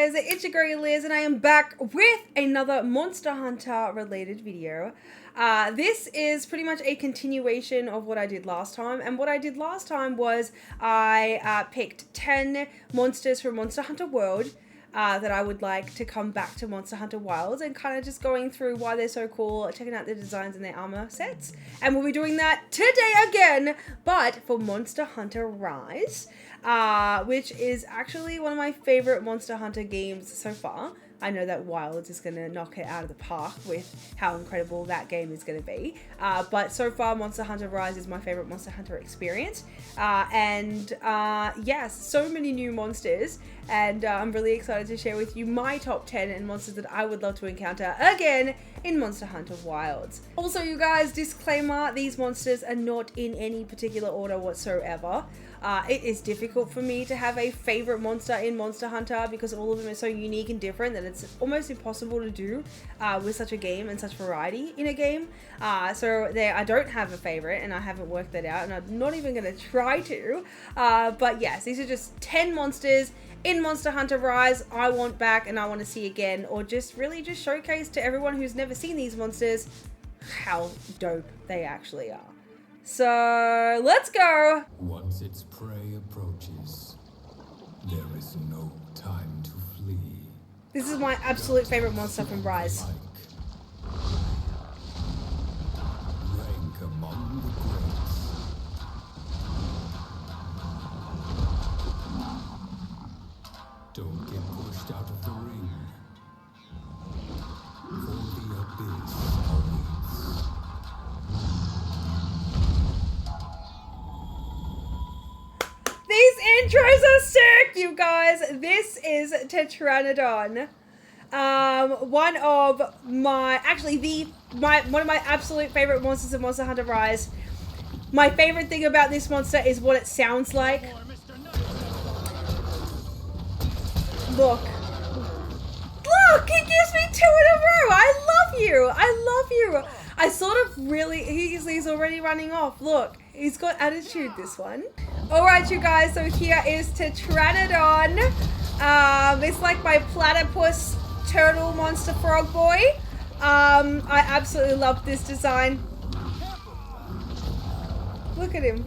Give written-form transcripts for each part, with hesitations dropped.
guys, it's your girl Yeliz and I am back with another Monster Hunter related video. This is pretty much a continuation of what I did last time, and what I did last time was I picked 10 monsters from Monster Hunter World that I would like to come back to Monster Hunter Wilds, and kind of just going through why they're so cool, checking out their designs and their armor sets. And we'll be doing that today again, but for Monster Hunter Rise, which is actually one of my favorite Monster Hunter games so far. I know that Wilds is going to knock it out of the park with how incredible that game is going to be. But so far, Monster Hunter Rise is my favorite Monster Hunter experience. Yes, so many new monsters. And I'm really excited to share with you my top 10 and monsters that I would love to encounter again in Monster Hunter Wilds. Also, you guys, disclaimer, these monsters are not in any particular order whatsoever. It is difficult for me to have a favorite monster in Monster Hunter because all of them are so unique and different that it's almost impossible to do with such a game and such variety in a game. So I don't have a favorite, and I haven't worked that out, and I'm not even going to try to. But yes, these are just 10 monsters in Monster Hunter Rise I want back and I want to see again, or just really just showcase to everyone who's never seen these monsters how dope they actually are. So let's go. Once its prey approaches, there is no time to flee. This is my absolute favorite monster from Rise. Rank among the greats. Don't get pushed out of the ring, for the abyss awaits. These intros are sick, you guys. This is Tetranodon. One of my absolute favorite monsters in Monster Hunter Rise. My favorite thing about this monster is what it sounds like. Look, he gives me 2 in a row. I love you. I sort of really, he's already running off. Look, he's got attitude, this one. All right, you guys, so here is Tetranodon. It's like my platypus turtle monster frog boy. I absolutely love this design. Look at him.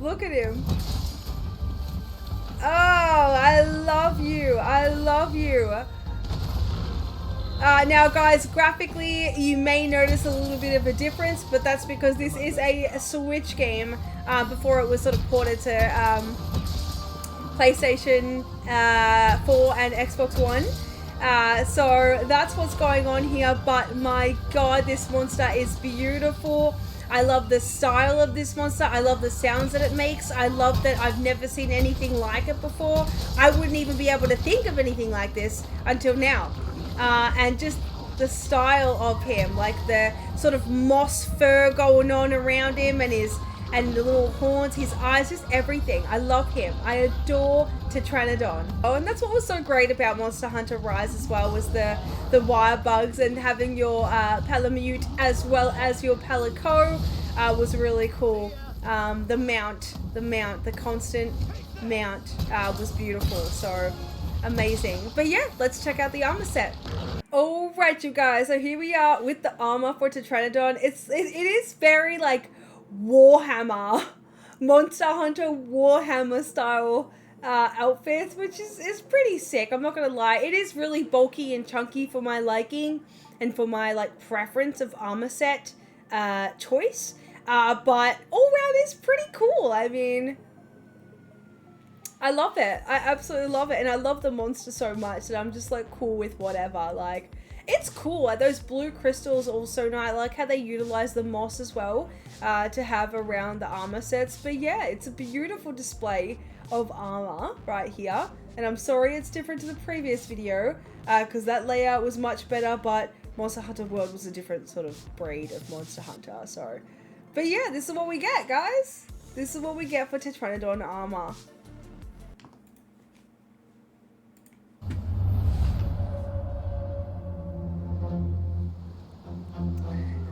Oh, I love you. Now guys, graphically you may notice a little bit of a difference, but that's because this is a Switch game before it was sort of ported to PlayStation 4 and Xbox One. So that's what's going on here, but my god, this monster is beautiful. I love the style of this monster. I love the sounds that it makes. I love that I've never seen anything like it before. I wouldn't even be able to think of anything like this until now. And just the style of him, like the sort of moss fur going on around him, and the little horns, his eyes, just everything. I love him. I adore Tetranodon. Oh, and that's what was so great about Monster Hunter Rise as well, was the wire bugs, and having your Palamute as well as your Palico was really cool. The constant mount was beautiful. So amazing. But yeah, let's check out the armor set. All right, you guys, so here we are with the armor for Tetranodon. It is very like Warhammer, Monster Hunter Warhammer style outfits, which is pretty sick. I'm not gonna lie, it is really bulky and chunky for my liking and for my like preference of armor set choice, but all around is pretty cool. I mean, I love it. I absolutely love it, and I love the monster so much that I'm just like cool with whatever. Like, it's cool. Like, those blue crystals also nice. I like how they utilize the moss as well to have around the armor sets. But yeah, it's a beautiful display of armor right here. And I'm sorry it's different to the previous video because that layout was much better, but Monster Hunter World was a different sort of breed of Monster Hunter. So, but yeah, this is what we get, guys. This is what we get for Tetranodon armor.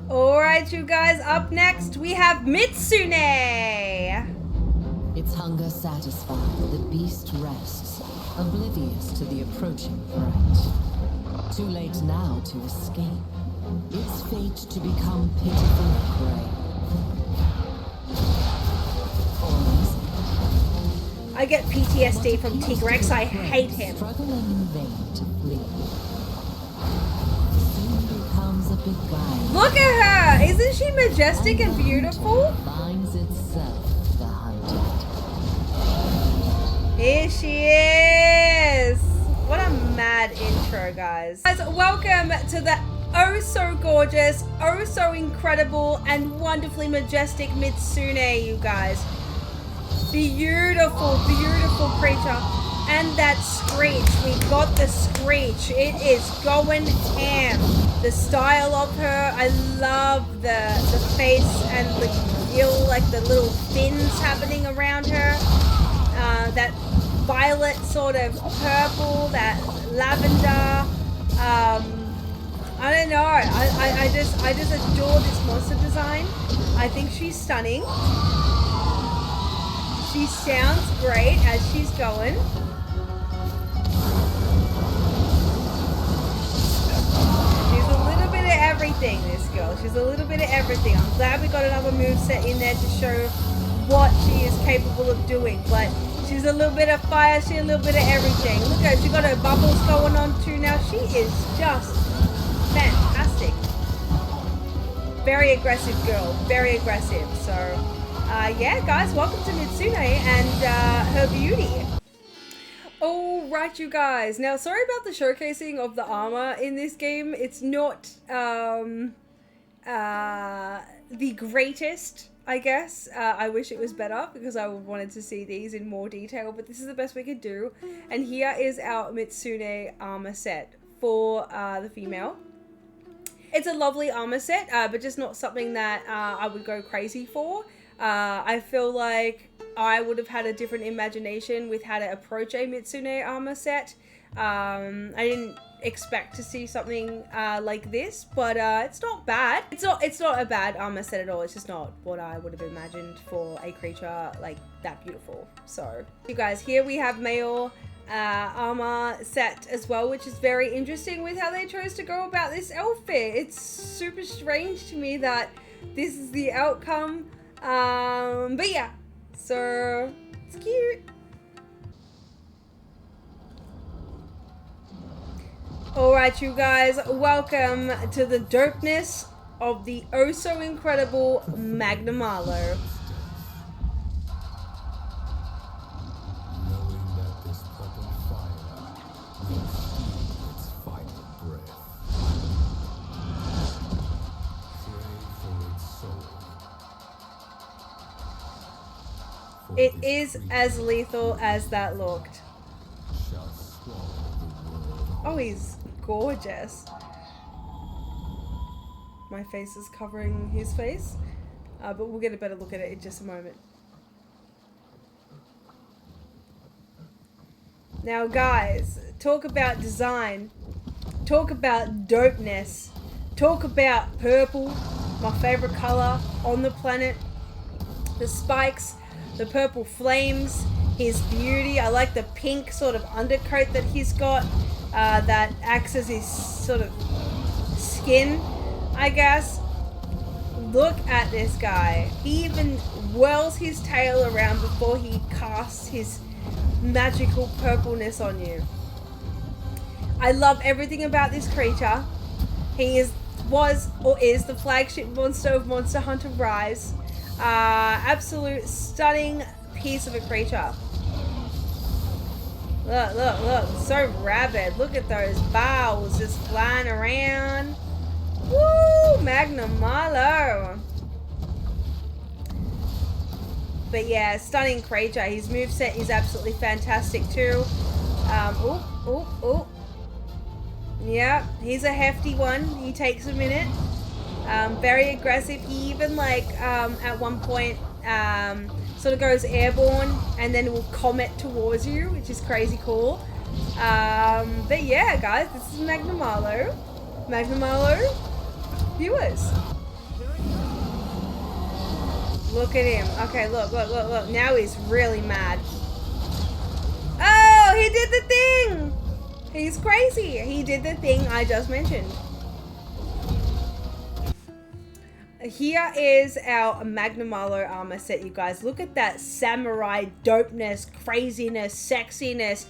Alright, you guys, up next we have Mitsune! Its hunger satisfied, the beast rests, oblivious to the approaching threat. Too late now to escape. Its fate to become pitiful prey. I get PTSD from T-Rex. I hate him. Struggling in vain to flee. Soon becomes a beguiled. Look at her! Isn't she majestic and beautiful? Finds itself the hunted. Here she is! What a mad intro, guys. Guys, welcome to the oh so gorgeous, oh so incredible, and wonderfully majestic Mitsune, you guys. Beautiful, beautiful creature. And that screech, we got the screech. It is going ham. The style of her, I love the face and the gill, like the little fins happening around her. That violet sort of purple, that lavender. I don't know. I just adore this monster design. I think she's stunning. She sounds great as she's going. She's a little bit of everything, this girl. She's a little bit of everything. I'm glad we got another moveset in there to show what she is capable of doing. But she's a little bit of fire, she's a little bit of everything. Look at her, she got her bubbles going on too now. She is just fantastic. Very aggressive girl, very aggressive. So, yeah, guys, welcome to Mitsune and her beauty. Alright, you guys. Now, sorry about the showcasing of the armor in this game. It's not the greatest, I guess. I wish it was better because I wanted to see these in more detail, but this is the best we could do. And here is our Mitsune armor set for the female. It's a lovely armor set, but just not something that I would go crazy for. I feel like I would have had a different imagination with how to approach a Mitsune armor set. I didn't expect to see something like this, but it's not bad. It's not a bad armor set at all. It's just not what I would have imagined for a creature like that beautiful. So, you guys, here we have male armor set as well, which is very interesting with how they chose to go about this outfit. It's super strange to me that this is the outcome. But yeah, so it's cute. Alright, you guys, welcome to the dopeness of the oh so incredible Magnum Arlo. Knowing that this purple fire will steal its final breath. Pray for its soul. For It this is creature as lethal as that looked. shall swallow the world. Oh, he's gorgeous. My face is covering his face, but we'll get a better look at it in just a moment. Now, guys, talk about design, talk about dopeness, talk about purple, my favorite color on the planet, the spikes, the purple flames, his beauty. I like the pink sort of undercoat that he's got. That acts as his sort of skin, I guess. Look at this guy. He even whirls his tail around before he casts his magical purpleness on you. I love everything about this creature. He was or is the flagship monster of Monster Hunter Rise. Absolute stunning piece of a creature. Look, look, look. So rabid. Look at those bowels just flying around. Woo! Magnum Marlowe. But yeah, stunning creature. His moveset is absolutely fantastic too. Yeah, he's a hefty one. He takes a minute. Very aggressive. He even at one point sort of goes airborne and then will comet towards you, which is crazy cool. But yeah, guys, this is Magnum Arlo. Magnum Arlo viewers. Look at him. Okay, look. Now he's really mad. Oh, he did the thing! He's crazy. He did the thing I just mentioned. Here is our Magnamalo armor set, you guys. Look at that samurai dopeness, craziness, sexiness,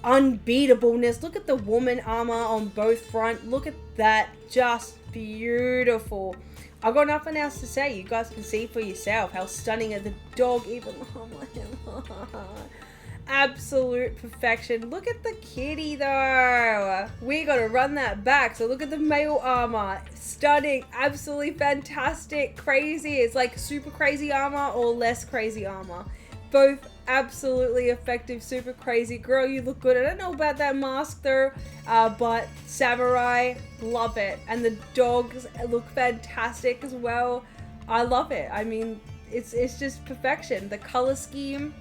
unbeatableness. Look at the woman armor on both front. Look at that. Just beautiful. I've got nothing else to say. You guys can see for yourself how stunning is the dog even. Oh my absolute perfection. Look at the kitty though. We gotta run that back. So look at the male armor. Stunning, absolutely fantastic, crazy. It's like super crazy armor or less crazy armor. Both absolutely effective, super crazy. Girl, you look good. I don't know about that mask though, but samurai, love it. And the dogs look fantastic as well. I love it. I mean, it's just perfection. The color scheme,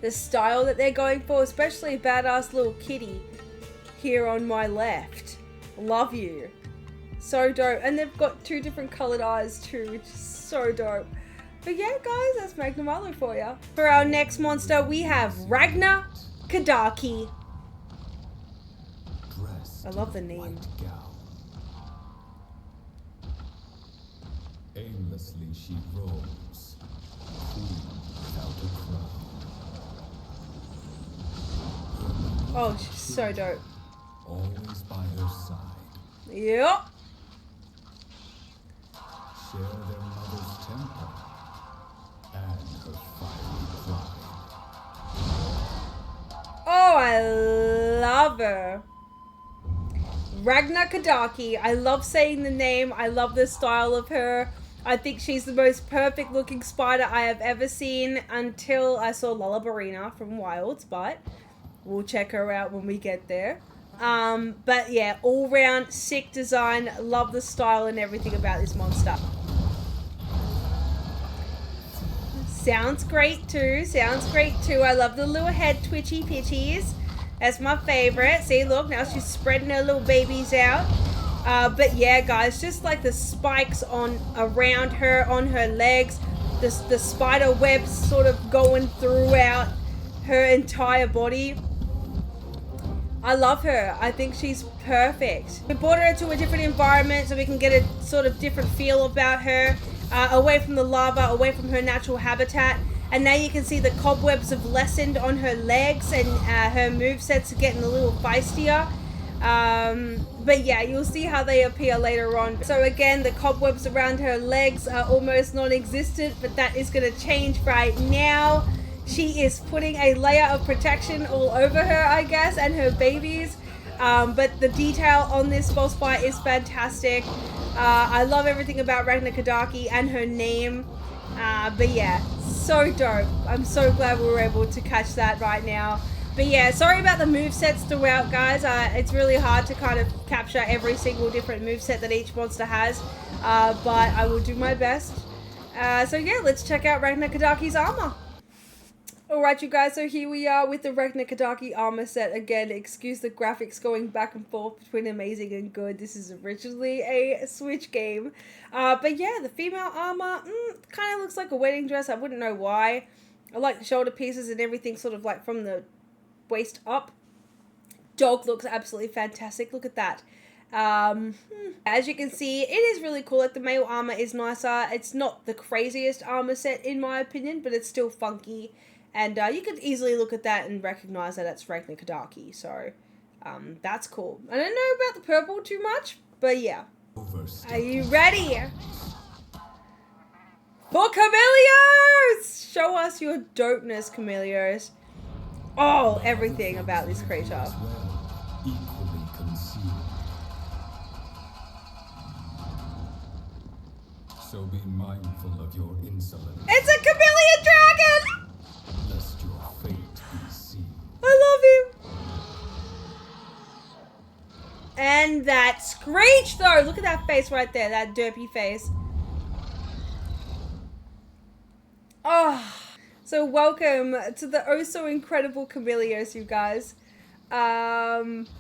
the style that they're going for, especially a badass little kitty here on my left. Love you. So dope. And they've got 2 different colored eyes too, which is so dope. But yeah, guys, that's Magnamalo for you. For our next monster, we have Ragnar Kadaki. I love the name. Aimlessly she roams, queen without a crown. Oh, she's so dope. Always by her side. Yep. Share their mother's temper and her fiery pride. Oh, I love her. Ragnar Kadaki. I love saying the name. I love the style of her. I think she's the most perfect looking spider I have ever seen until I saw Lullabarina from Wilds, but we'll check her out when we get there. But yeah, all round sick design. Love the style and everything about this monster. Sounds great too. Sounds great too. I love the little head twitchy pitchies. That's my favorite. See, look, now she's spreading her little babies out. But yeah, guys, just like the spikes on around her, on her legs, the spider webs sort of going throughout her entire body. I love her. I think she's perfect. We brought her to a different environment so we can get a sort of different feel about her. Away from the lava, away from her natural habitat. And now you can see the cobwebs have lessened on her legs and her movesets are getting a little feistier. But yeah, you'll see how they appear later on. So again, the cobwebs around her legs are almost non-existent, but that is going to change right now. She is putting a layer of protection all over her, I guess, and her babies. But the detail on this boss fight is fantastic. I love everything about Ragnar Kadaki and her name. But yeah, so dope. I'm so glad we were able to catch that right now. But yeah, sorry about the movesets throughout, guys. It's really hard to kind of capture every single different moveset that each monster has. But I will do my best. So yeah, let's check out Ragnar Kadaki's armor. Alright, you guys, so here we are with the Ragnar Kadaki armor set. Again, excuse the graphics going back and forth between amazing and good. This is originally a Switch game. But yeah, the female armor kind of looks like a wedding dress. I wouldn't know why. I like the shoulder pieces and everything sort of like from the waist up. Dog looks absolutely fantastic. Look at that. As you can see, it is really cool. Like the male armor is nicer. It's not the craziest armor set in my opinion, but it's still funky. And you could easily look at that and recognize that it's Ragnar Kadaki. So, that's cool. I don't know about the purple too much, but yeah. Are you ready? For Chameleos! Show us your dopeness, Chameleos. Oh, everything about this creature. Equally concealed. So be mindful of your insolence. It's a chameleon dragon! Lest your fate be seen. I love him. And that screech though. Look at that face right there. That derpy face. Oh. So welcome to the oh so incredible Chameleos, you guys. It even moves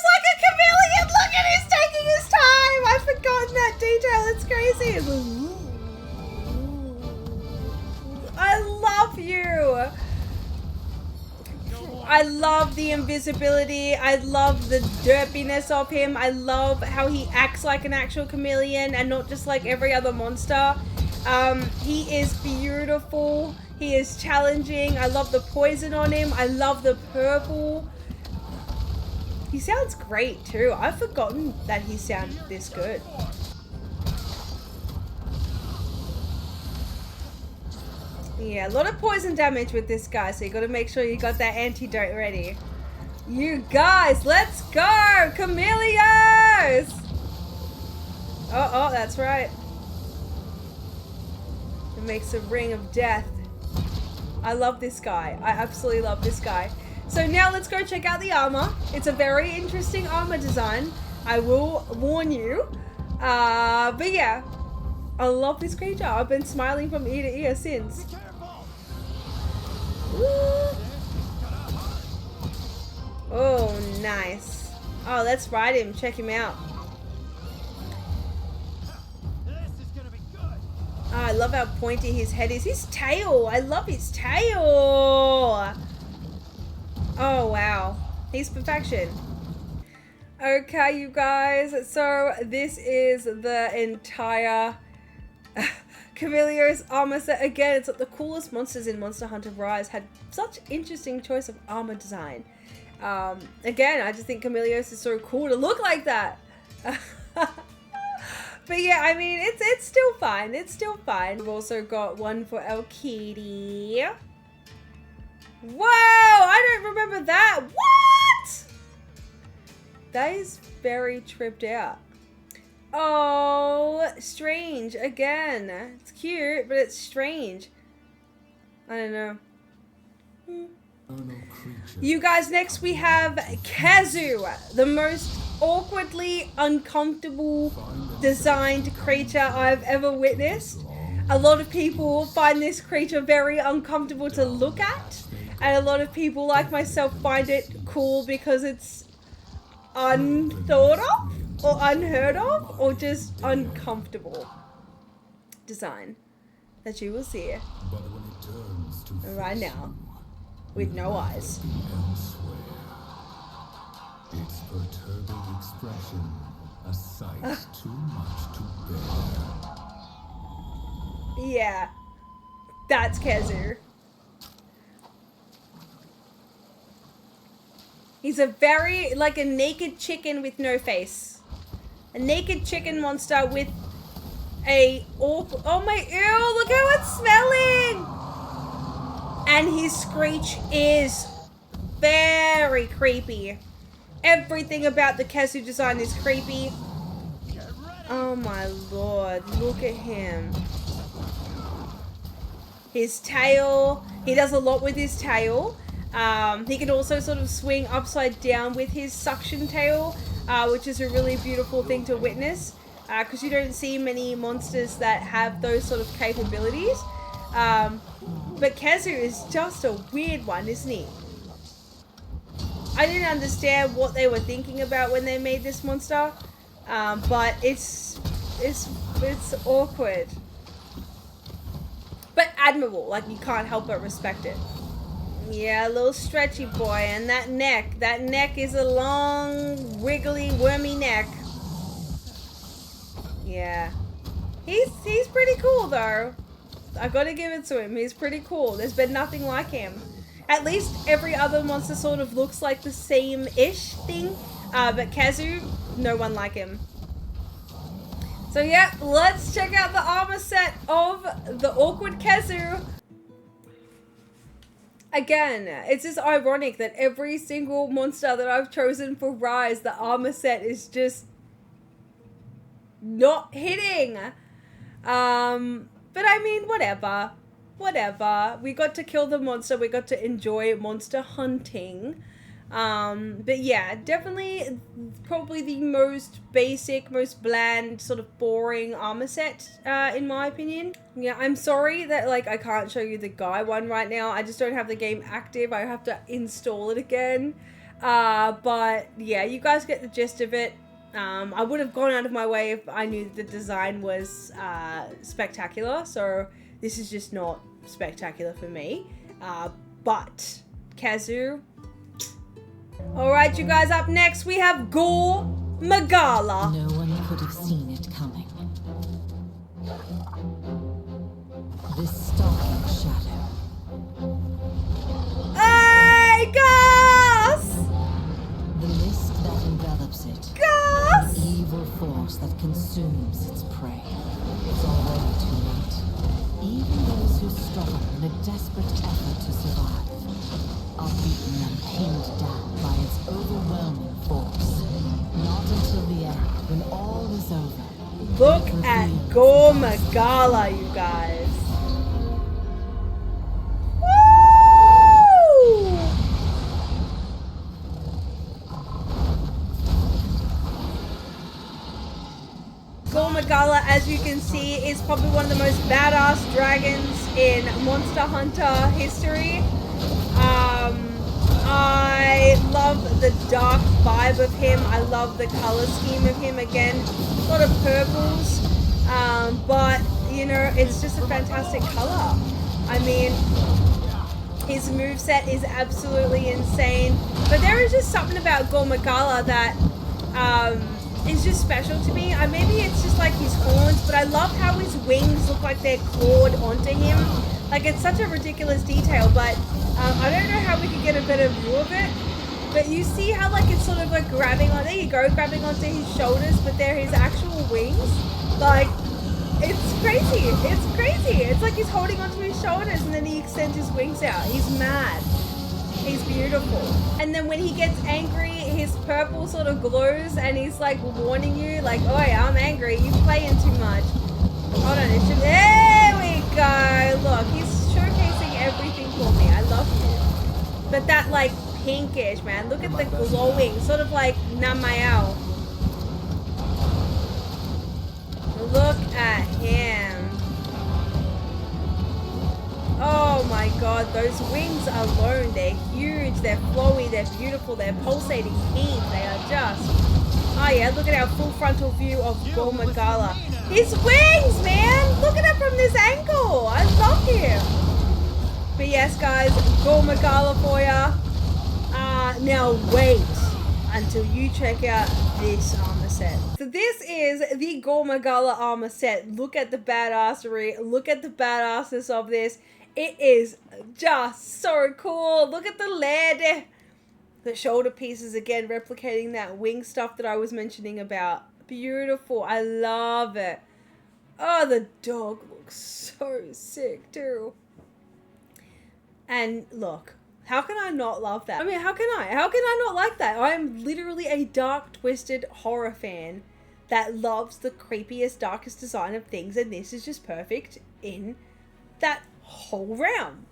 like a chameleon. Look at he's taking his time. I've forgotten that detail. It's crazy. I love you. I love the invisibility. I love the derpiness of him. I love how he acts like an actual chameleon and not just like every other monster. He is beautiful. He is challenging. I love the poison on him. I love the purple. He sounds great too. I've forgotten that he sounded this good. Yeah, a lot of poison damage with this guy, so you got to make sure you got that antidote ready. You guys, let's go! Camellios! Oh, that's right. It makes a ring of death. I love this guy. I absolutely love this guy. So now let's go check out the armor. It's a very interesting armor design. I will warn you. But yeah, I love this creature. I've been smiling from ear to ear since. Woo. Oh, nice. Oh, let's ride him. Check him out. Oh, I love how pointy his head is. His tail. I love his tail. Oh, wow. He's perfection. Okay, you guys. So this is the entire Camellios armor set. Again, it's like the coolest monsters in Monster Hunter Rise had such interesting choice of armor design. Again, I just think Camellios is so cool to look like that. But yeah, I mean, it's still fine. It's still fine. We've also got one for our kitty. Whoa! I don't remember that. What? That is very tripped out. Oh, strange. Again. It's cute, but it's strange. I don't know. You guys, next we have Kazu, the most awkwardly uncomfortable designed creature I've ever witnessed. A lot of people find this creature very uncomfortable to look at, and a lot of people like myself find it cool because it's unthought of or unheard of or just uncomfortable design that you will see right now with no eyes. Its perturbing expression, a sight too much to bear. Yeah, that's Kazu. He's a very, like a naked chicken with no face. A naked chicken monster with a awful, oh my, ew, look how it's smelling! And his screech is very creepy. Everything about the Kazu design is creepy. Oh my lord, look at him. His tail, he does a lot with his tail. He can also sort of swing upside down with his suction tail, which is a really beautiful thing to witness, because you don't see many monsters that have those sort of capabilities. But Kazu is just a weird one, isn't he? I didn't understand what they were thinking about when they made this monster, but it's awkward, but admirable. Like, you can't help but respect it. Yeah, a little stretchy boy, and that neck is a long, wiggly, wormy neck. Yeah, he's pretty cool though. I gotta give it to him. He's pretty cool. There's been nothing like him. At least every other monster sort of looks like the same-ish thing. But Kazu, no one like him. So yeah, let's check out the armor set of the awkward Kazu. Again, it's just ironic that every single monster that I've chosen for Rise, the armor set is just not hitting. But I mean, whatever. Whatever. We got to kill the monster. We got to enjoy monster hunting. But yeah, definitely probably the most basic, most bland, sort of boring armor set, in my opinion. Yeah, I'm sorry that, like, I can't show you the guy one right now. I just don't have the game active. I have to install it again. But yeah, you guys get the gist of it. I would have gone out of my way if I knew the design was spectacular. So this is just not spectacular for me. But Kazu, All right, you guys, up next we have Gore Magala. No one could have seen it coming. This stalking shadow. Hey, Gus! The mist that envelops it. Gus! An evil force that consumes its prey. It's already too late. Even those who struggle in a desperate effort to survive are beaten and pinned down by its overwhelming force. Not until the end, when all is over. Look at Gore Magala, you guys. Woo! Gore Magala, as you can see, is probably one of the most badass dragons in Monster Hunter history. I love the dark vibe of him. I love the color scheme of him. Again, a lot of purples, but you know, it's just a fantastic color. I mean, his moveset is absolutely insane. But there is just something about Gore Magala that is just special to me. Maybe it's just like his horns, but I love how his wings look like they're clawed onto him. Like, it's such a ridiculous detail, but I don't know how we could get a better view of it. But you see how, like, it's sort of like grabbing on, there you go, grabbing onto his shoulders, but they're his actual wings. Like, it's crazy. It's crazy. It's like he's holding onto his shoulders and then he extends his wings out. He's mad. He's beautiful. And then when he gets angry, his purple sort of glows and he's like warning you, like, "Oi, I'm angry. You're playing too much." Hold on, there we go. Look, he's showcasing everything for me. I love him. But that like pinkish, man. Look at the glowing, sort of like Namayao. Look at him. Oh my god, those wings alone, they're huge, they're flowy, they're beautiful, they're pulsating heat. They are just... Oh yeah, look at our full frontal view of Gore Magala. His wings, man! Look at it from this angle! I love him! But yes, guys, Gore Magala for ya. Now wait until you check out this armor set. So this is the Gore Magala armor set. Look at the badassery. Look at the badassness of this. It is just so cool. Look at the lead. The shoulder pieces again, replicating that wing stuff that I was mentioning about. Beautiful. I love it. Oh, the dog looks so sick too. And look, how can I not love that? I mean, how can I? How can I not like that? I'm literally a dark, twisted horror fan that loves the creepiest, darkest design of things, and this is just perfect in that whole realm.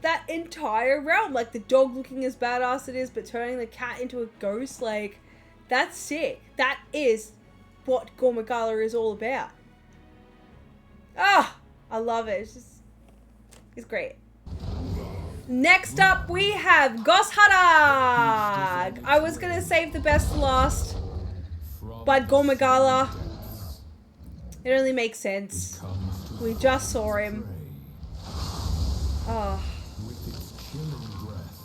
That entire realm. Like the dog looking as badass it is, but turning the cat into a ghost, like, that's sick. That is what Gore Magala is all about. Ah, I love it. It's great. Next up, we have Gosharag. I was gonna save the best to last, but Gore Magala, it only makes sense. We just saw him. Oh. With its chilling breath,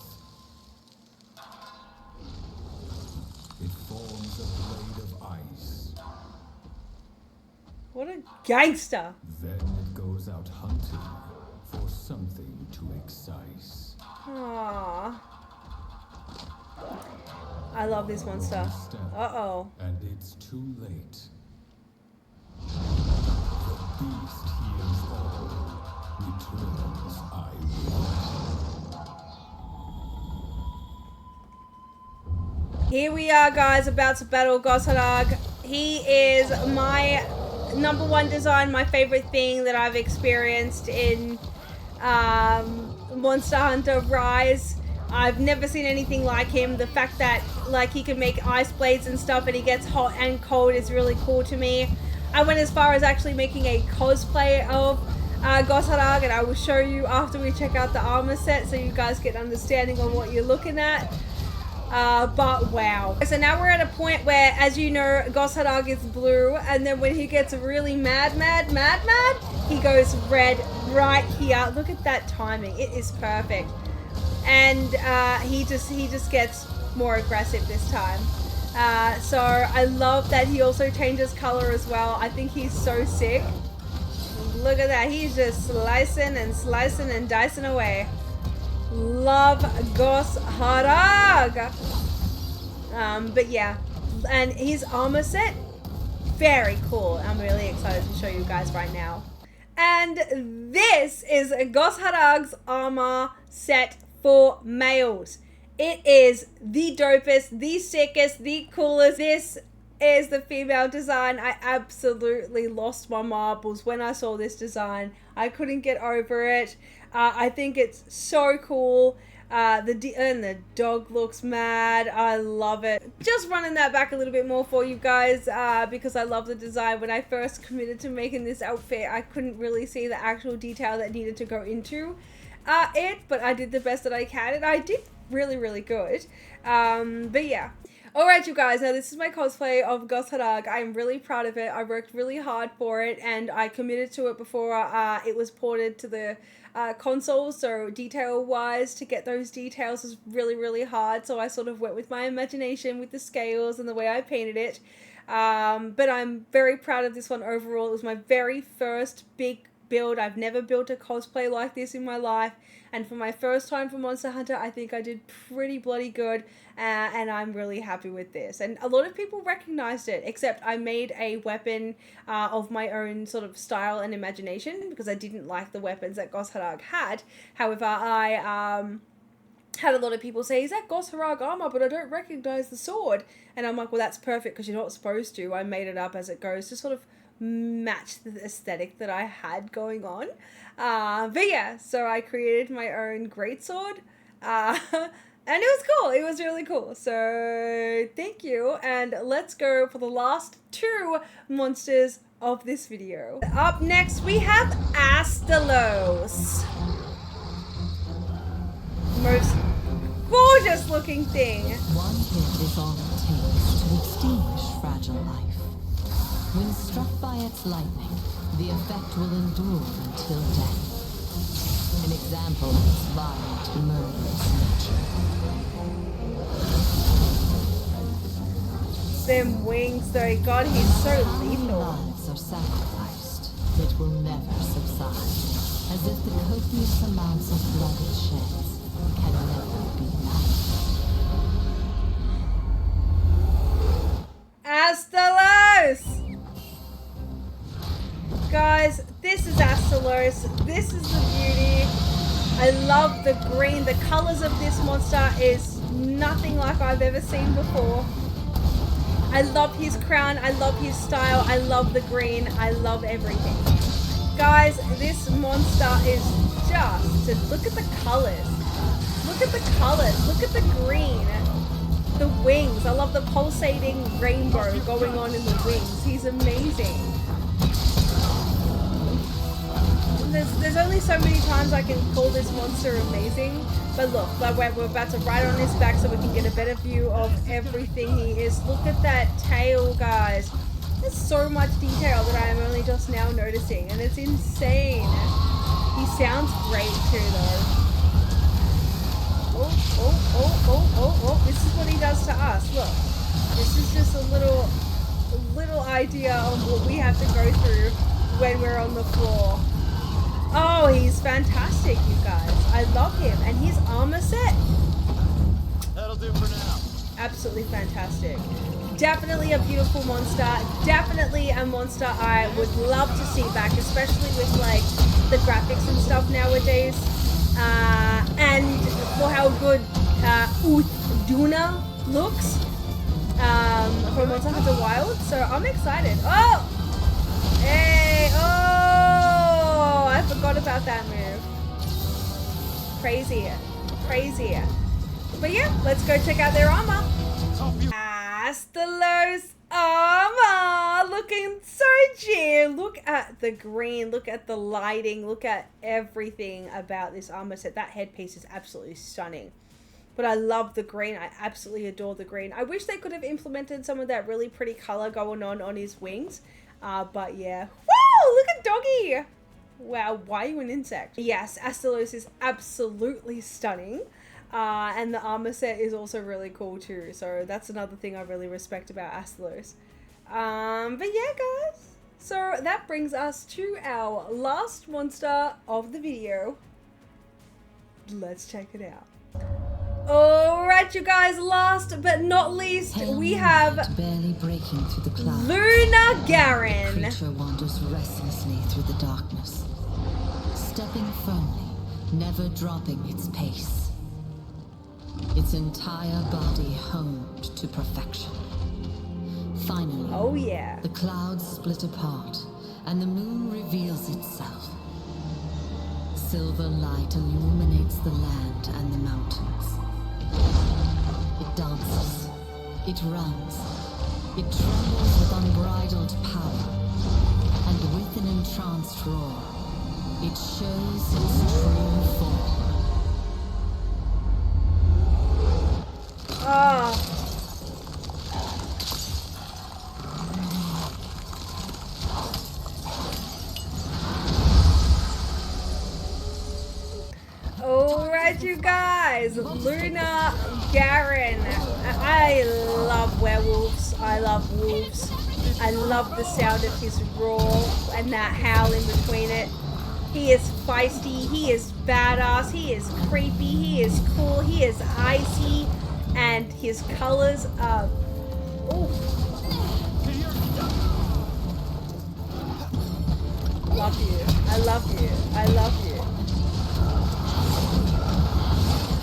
it forms a blade of ice. What a gangster. Then it goes out hunting for something to excise. Aww. I love this monster. Uh-oh. And it's too late. The beast hears all. Returns I will. Here we are, guys, about to battle Gosharag. He is my #1 design, my favorite thing that I've experienced in Monster Hunter Rise. I've never seen anything like him. The fact that like he can make ice blades and stuff and he gets hot and cold is really cool to me. I went as far as actually making a cosplay of Gosharag, and I will show you after we check out the armor set so you guys get an understanding on what you're looking at. But wow. So now we're at a point where, as you know, Gosharag is blue, and then when he gets really mad, he goes red right here. Look at that timing. It is perfect. And he just gets more aggressive this time. So I love that he also changes color as well. I think he's so sick. Look at that. He's just slicing and dicing away. Love Gos Harag. But yeah, and his armor set, very cool. I'm really excited to show you guys right now. And this is Gos Harag's armor set for males. It is the dopest, the sickest, the coolest. This is the female design. I absolutely lost my marbles when I saw this design. I couldn't get over it. I think it's so cool. The dog looks mad. I love it. Just running that back a little bit more for you guys because I love the design. When I first committed to making this outfit, I couldn't really see the actual detail that needed to go into it, but I did the best that I can, and I did really good. But yeah. Alright you guys, now this is my cosplay of Gos Harag. I'm really proud of it. I worked really hard for it, and I committed to it before it was ported to the console, so detail wise to get those details was really hard, so I sort of went with my imagination with the scales and the way I painted it. But I'm very proud of this one overall. It was my very first big build. I've never built a cosplay like this in my life, and for my first time for Monster Hunter, I think I did pretty bloody good, and I'm really happy with this. And a lot of people recognized it, except I made a weapon of my own sort of style and imagination because I didn't like the weapons that Gos Harag had. However, I had a lot of people say, is that Gos Harag armor, but I don't recognize the sword. And I'm like, well, that's perfect because you're not supposed to. I made it up as it goes to sort of match the aesthetic that I had going on. But yeah, so I created my own greatsword. And it was cool. It was really cool. So thank you. And let's go for the last two monsters of this video. Up next, we have Astalos. Most gorgeous looking thing. One hit is all it takes to extinguish fragile life. When struck by its lightning, the effect will endure until death. An example of its violent, murderous nature. Them wings though, God, he's so lethal. Lives are sacrificed, it will never subside, as if the copious amounts of blood it sheds can never be matched. Astalos! Guys, this is Astalos. This is the beauty. I love the green. The colors of this monster is nothing like I've ever seen before. I love his crown. I love his style. I love the green. I love everything. Guys, this monster is just... Look at the colors. Look at the colors. Look at the green. The wings. I love the pulsating rainbow going on in the wings. He's amazing. There's only so many times I can call this monster amazing, but look, we're about to ride on his back so we can get a better view of everything he is. Look at that tail, guys. There's so much detail that I am only just now noticing, and it's insane. He sounds great too, though. Oh, this is what he does to us. Look, this is just a little idea of what we have to go through when we're on the floor. Oh, he's fantastic, you guys. I love him. And his armor set? That'll do for now. Absolutely fantastic. Definitely a beautiful monster. Definitely a monster I would love to see back, especially with like the graphics and stuff nowadays. And for how good Duna looks from Monster Hunter Wild. So I'm excited. Oh! Hey! Oh! I forgot about that move. Crazy. But yeah, let's go check out their armor. Astalos armor! Looking so G. Look at the green. Look at the lighting. Look at everything about this armor set. That headpiece is absolutely stunning. But I love the green. I absolutely adore the green. I wish they could have implemented some of that really pretty color going on his wings. But yeah. Woo! Look at Doggy! Wow, why are you an insect? Yes, Astalos is absolutely stunning. And the armor set is also really cool too. So that's another thing I really respect about Astalos. But yeah, guys. So that brings us to our last monster of the video. Let's check it out. Alright, you guys, last but not least, we have barely breaking through the clouds. Luna Garen. The creature wanders restlessly through the darkness, stepping firmly, never dropping its pace. Its entire body honed to perfection. Finally, Oh yeah. the clouds split apart, and the moon reveals itself. Silver light illuminates the land and the mountains. It dances, it runs, it trembles with unbridled power, and with an entranced roar, it shows its true form. Oh. Alright, you guys, Luna Garen. I love werewolves. I love wolves. I love the sound of his roar and that howl in between it. He is feisty, he is badass, he is creepy, he is cool, he is icy, and his colors are... Ooh. Love you. I love you. I love you.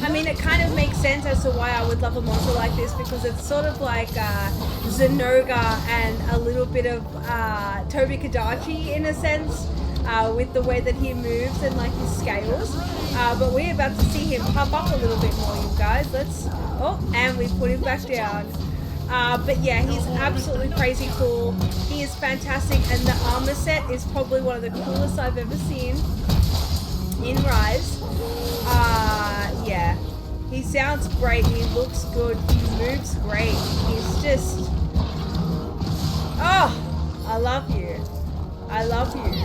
I mean, it kind of makes sense as to why I would love a monster like this, because it's sort of like Zenoga and a little bit of Toby Kadachi in a sense, with the way that he moves and like his scales. But we're about to see him pop up a little bit more, you guys. Let's... Oh, and we put him back down. But yeah, he's absolutely crazy cool. He is fantastic, and the armor set is probably one of the coolest I've ever seen in Rise. Yeah, he sounds great, he looks good, he moves great, he's just... Oh, I love you. I love you.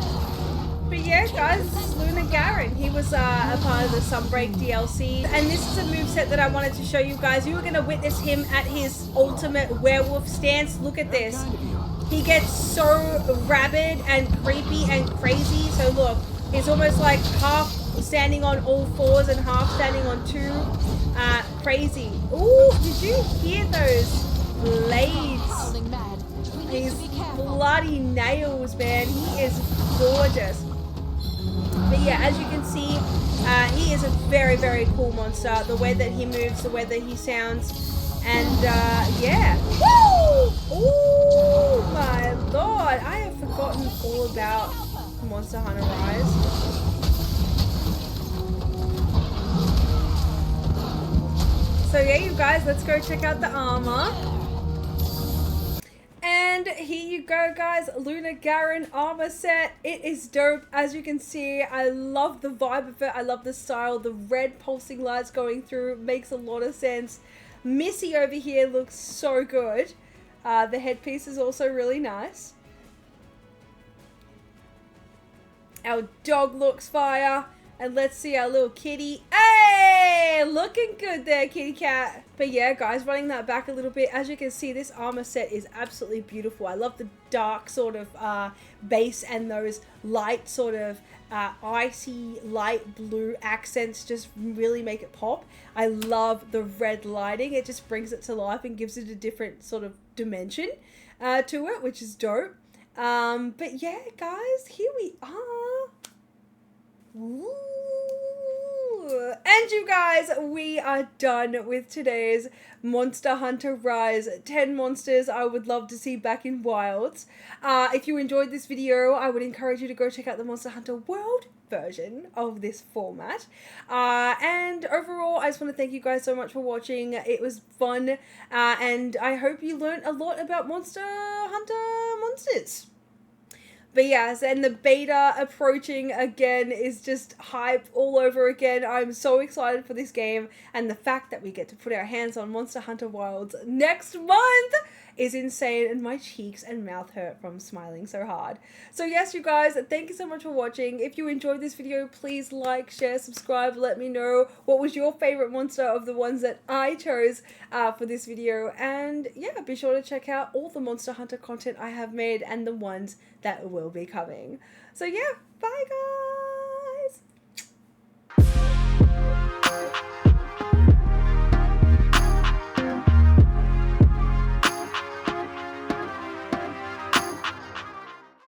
But yeah, guys, this is Luna Garen. He was a part of the Sunbreak DLC. And this is a moveset that I wanted to show you guys. You were going to witness him at his ultimate werewolf stance. Look at this. He gets so rabid and creepy and crazy. So look, he's almost like half standing on all fours and half standing on two. Crazy. Ooh, did you hear those blades? His bloody nails, man. He is gorgeous. But yeah, as you can see, he is a very, very cool monster. The way that he moves, the way that he sounds. And yeah. Woo! Oh my lord. I have forgotten all about Monster Hunter Rise. So yeah, you guys, let's go check out the armor. And here you go, guys, Luna Garen armor set. It is dope. As you can see, I love the vibe of it. I love the style. The red pulsing lights going through makes a lot of sense. Missy over here looks so good. The headpiece is also really nice. Our dog looks fire. And let's see our little kitty. Hey, looking good there, kitty cat. But yeah, guys, running that back a little bit. As you can see, this armor set is absolutely beautiful. I love the dark sort of base and those light sort of icy light blue accents just really make it pop. I love the red lighting. It just brings it to life and gives it a different sort of dimension to it, which is dope. But yeah, guys, here we are. Ooh. And you guys, we are done with today's Monster Hunter Rise 10 monsters I would love to see back in Wilds. If you enjoyed this video, I would encourage you to go check out the Monster Hunter World version of this format. And overall, I just want to thank you guys so much for watching. It was fun, and I hope you learned a lot about Monster Hunter monsters. But yes, and the beta approaching again is just hype all over again. I'm so excited for this game, and the fact that we get to put our hands on Monster Hunter Wilds next month is insane, and my cheeks and mouth hurt from smiling so hard. So yes, you guys, thank you so much for watching. If you enjoyed this video, please like, share, subscribe, let me know what was your favorite monster of the ones that I chose for this video. And yeah, be sure to check out all the Monster Hunter content I have made and the ones that will be coming. So yeah, bye guys!